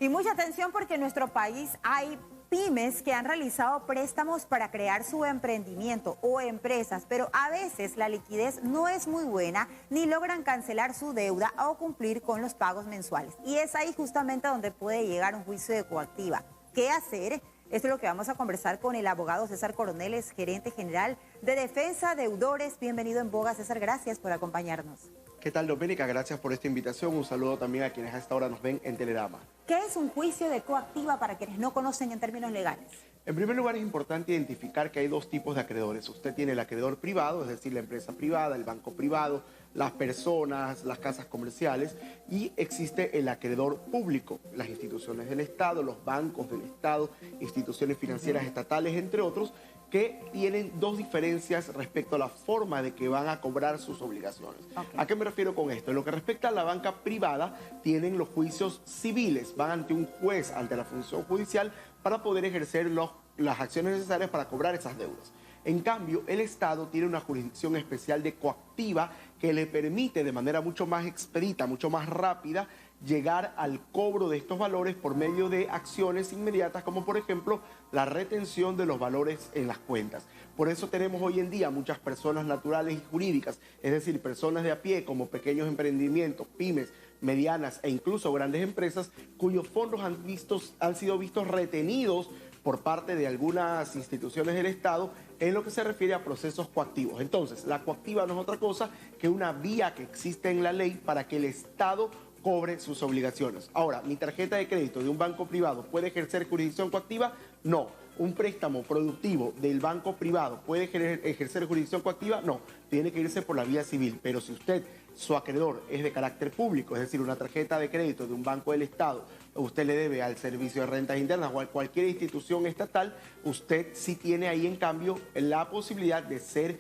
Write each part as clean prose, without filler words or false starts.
Y mucha atención porque en nuestro país hay pymes que han realizado préstamos para crear su emprendimiento o empresas, pero a veces la liquidez no es muy buena ni logran cancelar su deuda o cumplir con los pagos mensuales. Y es ahí justamente donde puede llegar un juicio de coactiva. ¿Qué hacer? Esto es lo que vamos a conversar con el abogado César Coroneles, gerente general de Defensa Deudores. Bienvenido en Boga, César, gracias por acompañarnos. ¿Qué tal, Doménica? Gracias por esta invitación. Un saludo también a quienes a esta hora nos ven en Telerama. ¿Qué es un juicio de coactiva para quienes no conocen en términos legales? En primer lugar, es importante identificar que hay dos tipos de acreedores. Usted tiene el acreedor privado, es decir, la empresa privada, el banco privado, las personas, las casas comerciales, y existe el acreedor público, las instituciones del Estado, los bancos del Estado, instituciones financieras estatales, entre otros, que tienen dos diferencias respecto a la forma de que van a cobrar sus obligaciones. ¿A qué me refiero con esto? En lo que respecta a la banca privada, tienen los juicios civiles, van ante un juez, ante la función judicial, para poder ejercer las acciones necesarias para cobrar esas deudas. En cambio, el Estado tiene una jurisdicción especial de coactiva que le permite de manera mucho más expedita, mucho más rápida, llegar al cobro de estos valores por medio de acciones inmediatas, como por ejemplo la retención de los valores en las cuentas. Por eso tenemos hoy en día muchas personas naturales y jurídicas, es decir, personas de a pie como pequeños emprendimientos, pymes, medianas e incluso grandes empresas, cuyos fondos han sido vistos retenidos por parte de algunas instituciones del Estado en lo que se refiere a procesos coactivos. Entonces, la coactiva no es otra cosa que una vía que existe en la ley para que el Estado cobre sus obligaciones. Ahora, ¿mi tarjeta de crédito de un banco privado puede ejercer jurisdicción coactiva? No. ¿Un préstamo productivo del banco privado puede ejercer jurisdicción coactiva? No. Tiene que irse por la vía civil. Pero si usted, su acreedor, es de carácter público, es decir, una tarjeta de crédito de un banco del Estado, usted le debe al Servicio de Rentas Internas o a cualquier institución estatal, usted sí tiene ahí, en cambio, la posibilidad de ser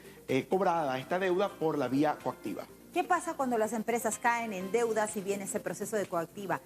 cobrada esta deuda por la vía coactiva. ¿Qué pasa cuando las empresas caen en deudas y viene ese proceso de coactiva?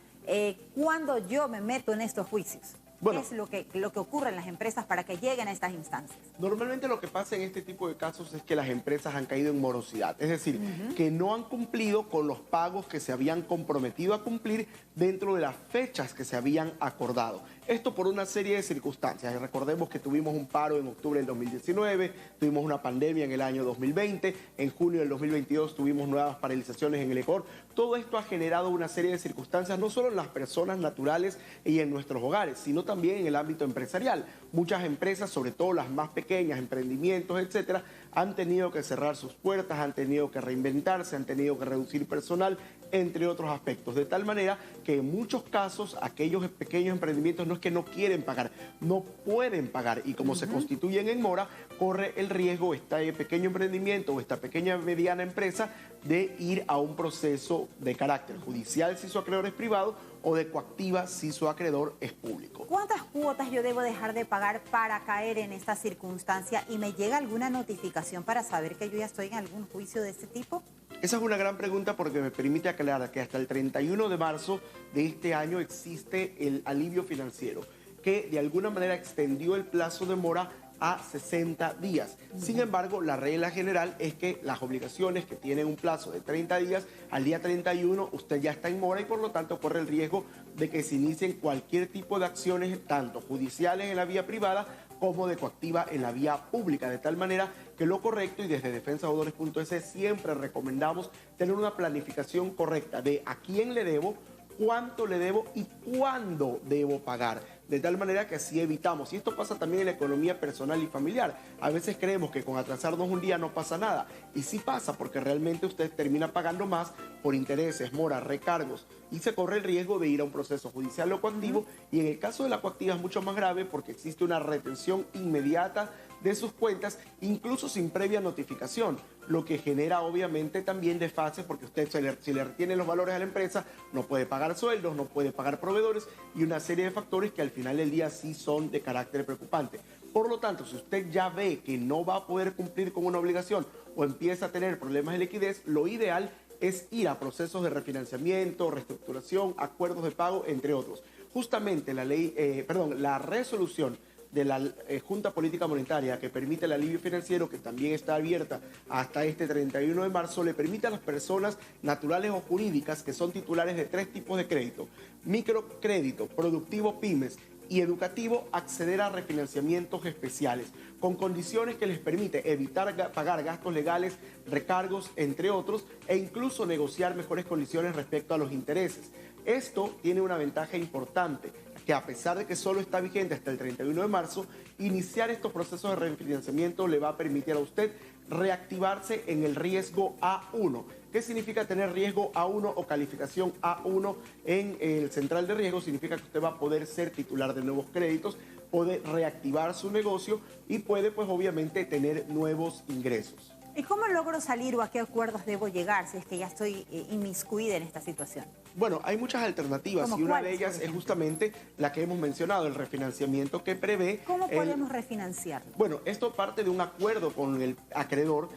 ¿Cuándo yo me meto en estos juicios? Bueno, ¿Qué es lo que ocurre en las empresas para que lleguen a estas instancias? Normalmente lo que pasa en este tipo de casos es que las empresas han caído en morosidad, es decir, que no han cumplido con los pagos que se habían comprometido a cumplir dentro de las fechas que se habían acordado. Esto por una serie de circunstancias. Recordemos que tuvimos un paro en octubre del 2019, tuvimos una pandemia en el año 2020, en junio del 2022 tuvimos nuevas paralizaciones en el Ecuador. Todo esto ha generado una serie de circunstancias, no solo en las personas naturales y en nuestros hogares, sino también en el ámbito empresarial. Muchas empresas, sobre todo las más pequeñas, emprendimientos, etcétera, han tenido que cerrar sus puertas, han tenido que reinventarse, han tenido que reducir personal, entre otros aspectos. De tal manera que en muchos casos aquellos pequeños emprendimientos no es que no quieren pagar, no pueden pagar, y como se constituyen en mora, corre el riesgo este pequeño emprendimiento o esta pequeña mediana empresa de ir a un proceso de carácter judicial si su acreedor es privado o de coactiva si su acreedor es público. ¿Cuántas cuotas yo debo dejar de pagar para caer en esta circunstancia y me llega alguna notificación para saber que yo ya estoy en algún juicio de este tipo? Esa es una gran pregunta porque me permite aclarar que hasta el 31 de marzo de este año existe el alivio financiero, que de alguna manera extendió el plazo de mora a 60 días. Sin embargo, la regla general es que las obligaciones que tienen un plazo de 30 días, al día 31 usted ya está en mora y por lo tanto corre el riesgo de que se inicien cualquier tipo de acciones, tanto judiciales en la vía privada como de coactiva en la vía pública, de tal manera que lo correcto, y desde defensadeudores.es siempre recomendamos tener una planificación correcta de a quién le debo, cuánto le debo y cuándo debo pagar. De tal manera que así evitamos, y esto pasa también en la economía personal y familiar, a veces creemos que con atrasarnos un día no pasa nada, y sí pasa porque realmente usted termina pagando más por intereses, moras, recargos, y se corre el riesgo de ir a un proceso judicial o coactivo, y en el caso de la coactiva es mucho más grave porque existe una retención inmediata de sus cuentas, incluso sin previa notificación, lo que genera obviamente también desfases porque usted si le retiene los valores a la empresa no puede pagar sueldos, no puede pagar proveedores y una serie de factores que al final del día sí son de carácter preocupante. Por lo tanto, si usted ya ve que no va a poder cumplir con una obligación o empieza a tener problemas de liquidez, lo ideal es ir a procesos de refinanciamiento, reestructuración, acuerdos de pago, entre otros. Justamente la resolución de la Junta Política Monetaria que permite el alivio financiero, que también está abierta hasta este 31 de marzo, le permite a las personas naturales o jurídicas que son titulares de 3 tipos de crédito: microcrédito, productivo, pymes y educativo, acceder a refinanciamientos especiales con condiciones que les permite evitar pagar gastos legales, recargos, entre otros, e incluso negociar mejores condiciones respecto a los intereses. Esto tiene una ventaja importante, que a pesar de que solo está vigente hasta el 31 de marzo, iniciar estos procesos de refinanciamiento le va a permitir a usted reactivarse en el riesgo A1. ¿Qué significa tener riesgo A1 o calificación A1 en el central de riesgo? Significa que usted va a poder ser titular de nuevos créditos, puede reactivar su negocio y puede, pues obviamente, tener nuevos ingresos. ¿Y cómo logro salir o a qué acuerdos debo llegar si es que ya estoy inmiscuida en esta situación? Bueno, hay muchas alternativas y una de ellas es justamente la que hemos mencionado, el refinanciamiento que prevé. ¿Cómo podemos refinanciarlo? Bueno, esto parte de un acuerdo con el acreedor,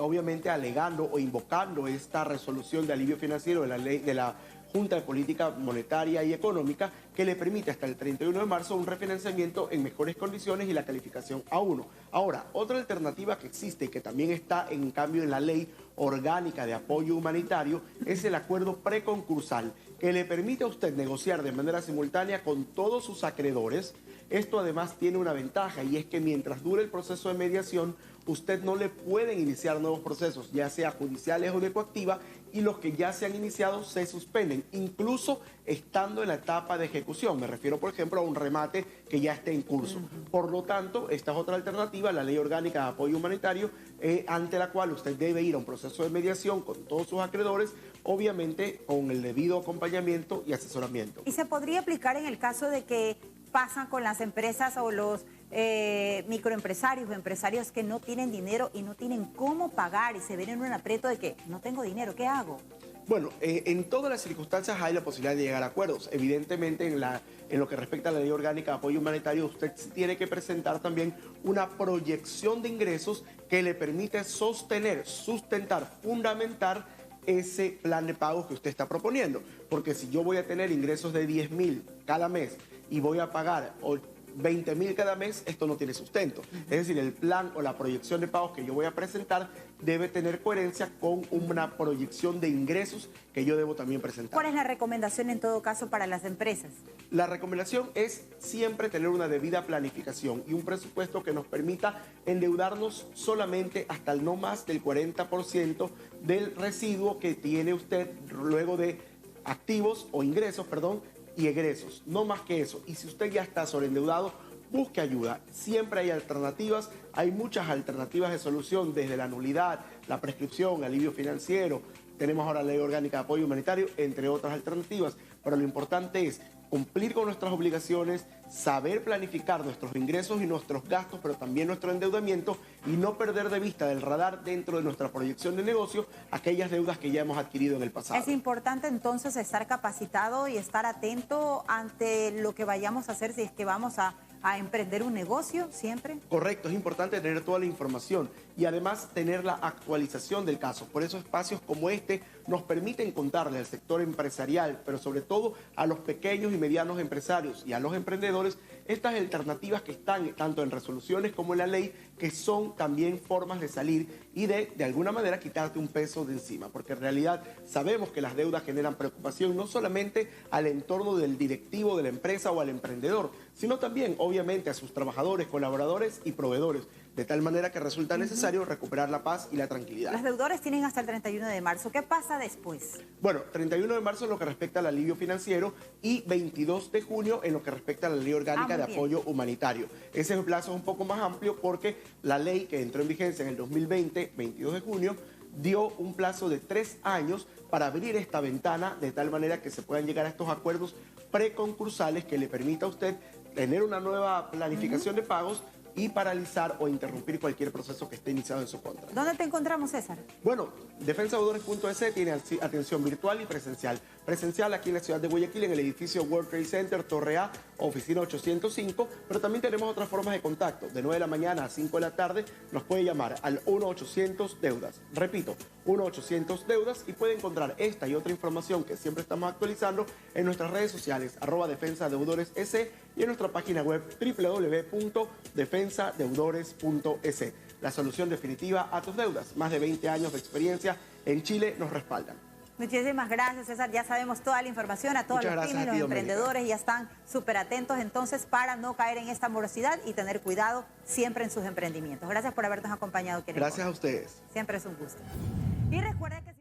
obviamente alegando o invocando esta resolución de alivio financiero de la ley de la Junta de Política Monetaria y Económica, que le permite hasta el 31 de marzo un refinanciamiento en mejores condiciones y la calificación A1. Ahora, otra alternativa que existe y que también está en cambio en la Ley Orgánica de Apoyo Humanitario es el acuerdo preconcursal, que le permite a usted negociar de manera simultánea con todos sus acreedores. Esto además tiene una ventaja, y es que mientras dure el proceso de mediación, usted no le pueden iniciar nuevos procesos, ya sea judiciales o de coactiva, y los que ya se han iniciado se suspenden, incluso estando en la etapa de ejecución. Me refiero, por ejemplo, a un remate que ya esté en curso. Por lo tanto, esta es otra alternativa, la Ley Orgánica de Apoyo Humanitario, ante la cual usted debe ir a un proceso de mediación con todos sus acreedores, obviamente con el debido acompañamiento y asesoramiento. ¿Y se podría aplicar en el caso de que pasan con las empresas o los microempresarios o empresarios que no tienen dinero y no tienen cómo pagar y se ven en un aprieto de que no tengo dinero, ¿qué hago? Bueno, en todas las circunstancias hay la posibilidad de llegar a acuerdos. Evidentemente, en lo que respecta a la Ley Orgánica de Apoyo Humanitario, usted tiene que presentar también una proyección de ingresos que le permite sostener, sustentar, fundamentar ese plan de pagos que usted está proponiendo. Porque si yo voy a tener ingresos de 10.000 cada mes y voy a pagar 20.000 cada mes, esto no tiene sustento. Es decir, el plan o la proyección de pagos que yo voy a presentar debe tener coherencia con una proyección de ingresos que yo debo también presentar. ¿Cuál es la recomendación en todo caso para las empresas? La recomendación es siempre tener una debida planificación y un presupuesto que nos permita endeudarnos solamente hasta el no más del 40% del residuo que tiene usted luego de activos o ingresos, perdón, y egresos, no más que eso. Y si usted ya está sobreendeudado, busque ayuda. Siempre hay alternativas, hay muchas alternativas de solución, desde la nulidad, la prescripción, alivio financiero. Tenemos ahora la Ley Orgánica de Apoyo Humanitario, entre otras alternativas. Pero lo importante es cumplir con nuestras obligaciones, saber planificar nuestros ingresos y nuestros gastos, pero también nuestro endeudamiento, y no perder de vista del radar dentro de nuestra proyección de negocio aquellas deudas que ya hemos adquirido en el pasado. Es importante entonces estar capacitado y estar atento ante lo que vayamos a hacer si es que vamos a emprender un negocio siempre. Correcto, es importante tener toda la información y además tener la actualización del caso. Por eso espacios como este nos permiten contarle al sector empresarial, pero sobre todo a los pequeños y medianos empresarios y a los emprendedores, estas alternativas que están tanto en resoluciones como en la ley, que son también formas de salir y de alguna manera quitarte un peso de encima, porque en realidad sabemos que las deudas generan preocupación no solamente al entorno del directivo de la empresa o al emprendedor, sino también obviamente a sus trabajadores, colaboradores y proveedores, de tal manera que resulta necesario recuperar la paz y la tranquilidad. Los deudores tienen hasta el 31 de marzo. ¿Qué pasa después? Bueno, 31 de marzo en lo que respecta al alivio financiero y 22 de junio en lo que respecta a la Ley Orgánica de Apoyo Humanitario. Ese plazo es un poco más amplio porque la ley que entró en vigencia en el 2020, 22 de junio, dio un plazo de 3 años para abrir esta ventana de tal manera que se puedan llegar a estos acuerdos preconcursales que le permita a usted tener una nueva planificación de pagos y paralizar o interrumpir cualquier proceso que esté iniciado en su contra. ¿Dónde te encontramos, César? Bueno, defensadeudores.es tiene atención virtual y presencial. Presencial aquí en la ciudad de Guayaquil, en el edificio World Trade Center, Torre A, oficina 805, pero también tenemos otras formas de contacto. De 9 de la mañana a 5 de la tarde nos puede llamar al 1-800-DEUDAS. Repito, 1-800-Deudas y puede encontrar esta y otra información que siempre estamos actualizando en nuestras redes sociales, @defensadeudores.es y en nuestra página web www.defensadeudores.es. La solución definitiva a tus deudas. Más de 20 años de experiencia en Chile nos respaldan. Muchísimas gracias, César. Ya sabemos toda la información, a todos los pymes, los emprendedores ya están súper atentos entonces para no caer en esta morosidad y tener cuidado siempre en sus emprendimientos. Gracias por habernos acompañado. Gracias a ustedes. Siempre es un gusto. Y recuerda que